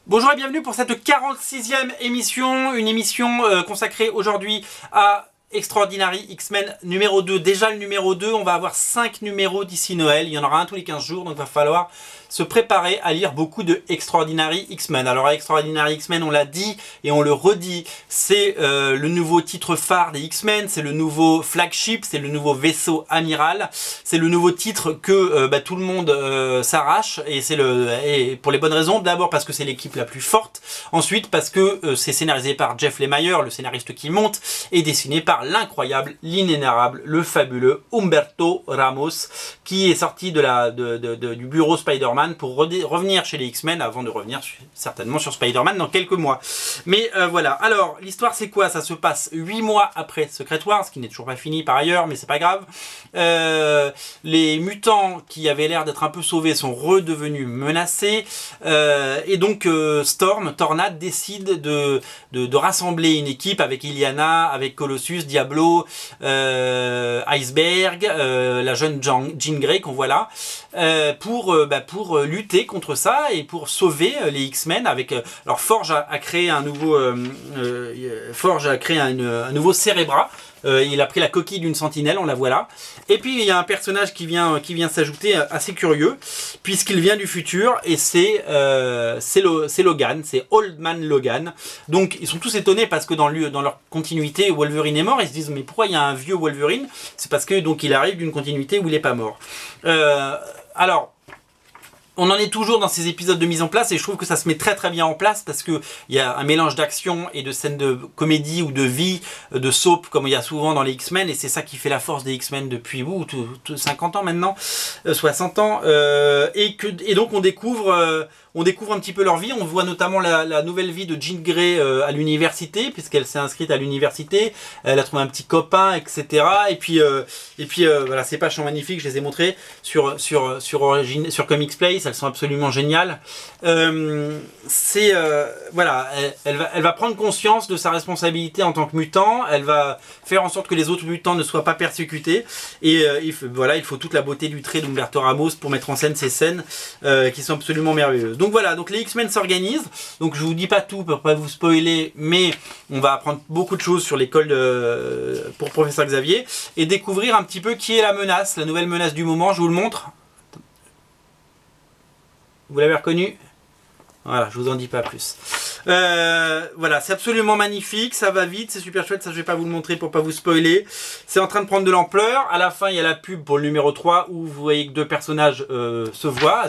Bonjour et bienvenue pour cette 46e émission, une émission consacrée aujourd'hui à Extraordinary X-Men numéro 2. Déjà le numéro 2, on va avoir 5 numéros d'ici Noël, il y en aura un tous les 15 jours, donc il va falloir se préparer à lire beaucoup de Extraordinary X-Men. Alors Extraordinary X-Men, on l'a dit et on le redit, c'est le nouveau titre phare des X-Men, c'est le nouveau flagship, c'est le nouveau vaisseau amiral, c'est le nouveau titre que tout le monde s'arrache et pour les bonnes raisons. D'abord parce que c'est l'équipe la plus forte, ensuite parce que c'est scénarisé par Jeff Lemire, le scénariste qui monte, et dessiné par l'incroyable, l'inénarrable, le fabuleux Humberto Ramos, qui est sorti du bureau Spider-Man pour revenir chez les X-Men avant de revenir certainement sur Spider-Man dans quelques mois. Mais voilà, alors l'histoire c'est quoi? Ça se passe 8 mois après Secret Wars, ce qui n'est toujours pas fini par ailleurs, mais c'est pas grave. Les mutants qui avaient l'air d'être un peu sauvés sont redevenus menacés, et donc Tornade décide de rassembler une équipe avec Illyana, avec Colossus, Diablo, Iceberg, la jeune Jean Grey qu'on voit là, pour lutter contre ça et pour sauver les X-Men. Alors Forge a créé un nouveau nouveau Cerebra. Il a pris la coquille d'une sentinelle, on la voit là. Et puis il y a un personnage qui vient s'ajouter, assez curieux, puisqu'il vient du futur, et c'est Logan, c'est Old Man Logan. Donc ils sont tous étonnés parce que dans leur continuité, Wolverine est mort. Ils se disent mais pourquoi il y a un vieux Wolverine? C'est parce que donc il arrive d'une continuité où il n'est pas mort. Alors, on en est toujours dans ces épisodes de mise en place et je trouve que ça se met très très bien en place parce qu'il y a un mélange d'action et de scènes de comédie ou de vie, de soap comme il y a souvent dans les X-Men, et c'est ça qui fait la force des X-Men depuis 50 ans maintenant, 60 ans, et donc on découvre un petit peu leur vie. On voit notamment la nouvelle vie de Jean Grey à l'université, puisqu'elle s'est inscrite à l'université, elle a trouvé un petit copain, etc. Et puis voilà, ces pages sont magnifiques, je les ai montrées sur Comics Place, elles sont absolument géniales. Voilà, elle va prendre conscience de sa responsabilité en tant que mutant, elle va faire en sorte que les autres mutants ne soient pas persécutés, et il faut toute la beauté du trait d'Humberto Ramos pour mettre en scène ces scènes qui sont absolument merveilleuses. Donc voilà, donc les X-Men s'organisent. Donc je vous dis pas tout pour pas vous spoiler, mais on va apprendre beaucoup de choses sur l'école pour Professeur Xavier et découvrir un petit peu qui est la menace, la nouvelle menace du moment. Je vous le montre. Vous l'avez reconnu? Voilà, je vous en dis pas plus. Voilà, c'est absolument magnifique, ça va vite, c'est super chouette, ça je vais pas vous le montrer pour pas vous spoiler. C'est en train de prendre de l'ampleur. À la fin, il y a la pub pour le numéro 3 où vous voyez que deux personnages se voient.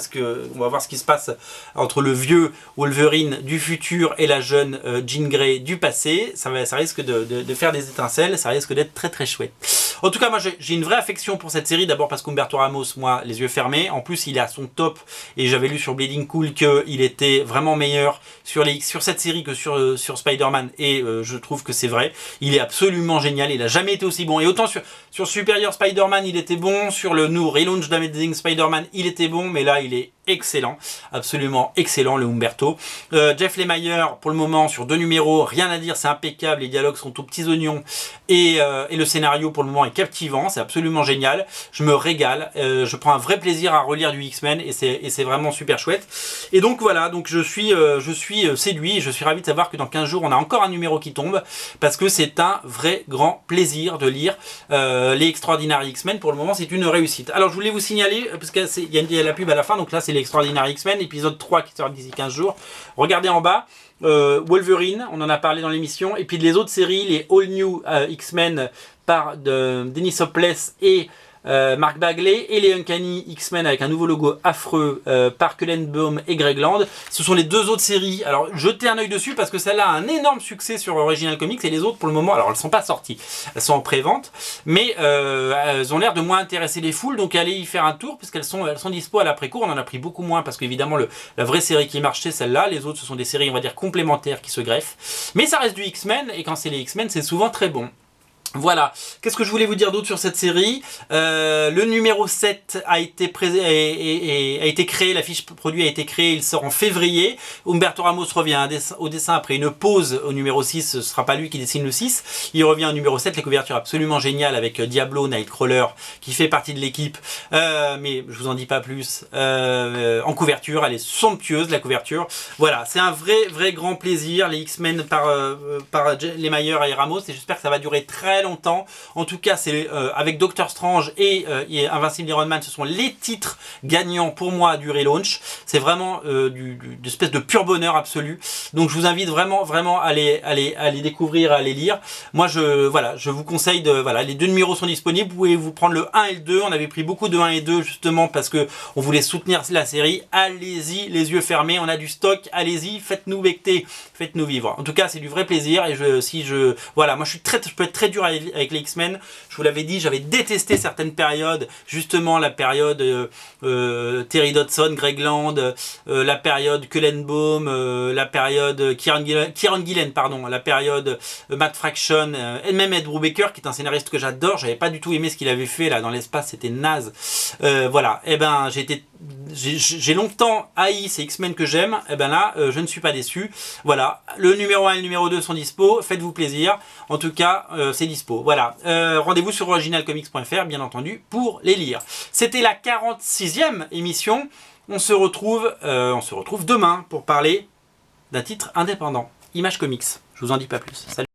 On va voir ce qui se passe entre le vieux Wolverine du futur et la jeune Jean Grey du passé. Ça risque de faire des étincelles, ça risque d'être très très chouette. En tout cas, moi j'ai une vraie affection pour cette série, d'abord parce qu'Humberto Ramos, moi, les yeux fermés. En plus, il est à son top, et j'avais lu sur Bleeding Cool qu'il était vraiment meilleur sur cette série que sur Spider-Man, et je trouve que c'est vrai. Il est absolument génial, il a jamais été aussi bon. Et autant sur Superior Spider-Man, il était bon, sur le new relaunch d'Amazing Spider-Man, il était bon, mais là, il est excellent, absolument excellent, le Humberto. Jeff Lemire, pour le moment, sur 2 numéros, rien à dire, c'est impeccable, les dialogues sont aux petits oignons, et le scénario pour le moment est captivant, c'est absolument génial, je me régale, je prends un vrai plaisir à relire du X-Men, et c'est vraiment super chouette. Et donc voilà, donc je suis séduit, et je suis ravi de savoir que dans 15 jours, on a encore un numéro qui tombe, parce que c'est un vrai grand plaisir de lire les Extraordinary X-Men. Pour le moment, c'est une réussite. Alors je voulais vous signaler, parce qu'il y a la pub à la fin, donc là c'est l'Extraordinary X-Men, épisode 3 qui sort d'ici 15 jours. Regardez en bas, Wolverine, on en a parlé dans l'émission, et puis les autres séries, les All New X-Men par Dennis Hopeless et Mark Bagley, et les Uncanny X-Men avec un nouveau logo affreux par Cullen Baum et Greg Land. Ce sont les deux autres séries. Alors jetez un œil dessus parce que celle-là a un énorme succès sur Original Comics, et les autres pour le moment, alors elles sont pas sorties, elles sont en pré-vente, mais elles ont l'air de moins intéresser les foules, donc allez y faire un tour parce qu'elles sont dispo à l'après-cours. On en a pris beaucoup moins parce qu'évidemment la vraie série qui marche c'est celle-là, les autres ce sont des séries on va dire complémentaires qui se greffent, mais ça reste du X-Men, et quand c'est les X-Men c'est souvent très bon. Voilà, qu'est-ce que je voulais vous dire d'autre sur cette série? Le numéro 7 a été, a été créé, la fiche produit a été créée, il sort en février. Humberto Ramos revient au dessin après une pause au numéro 6, ce ne sera pas lui qui dessine le 6. Il revient au numéro 7, les couvertures absolument géniales avec Diablo, Nightcrawler qui fait partie de l'équipe. Mais je vous en dis pas plus. En couverture, elle est somptueuse la couverture. Voilà, c'est un vrai grand plaisir, les X-Men par Lemire et Ramos, et j'espère que ça va durer très longtemps. En tout cas, c'est avec Doctor Strange et Invincible Iron Man, ce sont les titres gagnants pour moi du relaunch. C'est vraiment d'une espèce de pur bonheur absolu. Donc je vous invite vraiment à les découvrir, à les lire. Moi je vous conseille les 2 numéros sont disponibles. Vous pouvez vous prendre le 1 et le 2. On avait pris beaucoup de 1 et 2 justement parce que on voulait soutenir la série. Allez-y, les yeux fermés, on a du stock. Allez-y, faites-nous becter, faites-nous vivre. En tout cas, c'est du vrai plaisir et voilà, moi je peux être très dur avec les X-Men. Je vous l'avais dit, j'avais détesté certaines périodes, justement la période Terry Dodson, Greg Land, la période Cullenbaum, la période Kieron Gillen, pardon, la période Matt Fraction, et même Ed Brubaker qui est un scénariste que j'adore. J'avais pas du tout aimé ce qu'il avait fait là dans l'espace, c'était naze. Voilà, et ben j'ai longtemps haï ces X-Men que j'aime, et ben là je ne suis pas déçu. Voilà, le numéro 1 et le numéro 2 sont dispo, faites-vous plaisir. En tout cas, c'est dispo. Voilà, rendez-vous sur originalcomics.fr bien entendu pour les lire. C'était la 46e émission. On se retrouve demain pour parler d'un titre indépendant, Image Comics. Je vous en dis pas plus. Salut.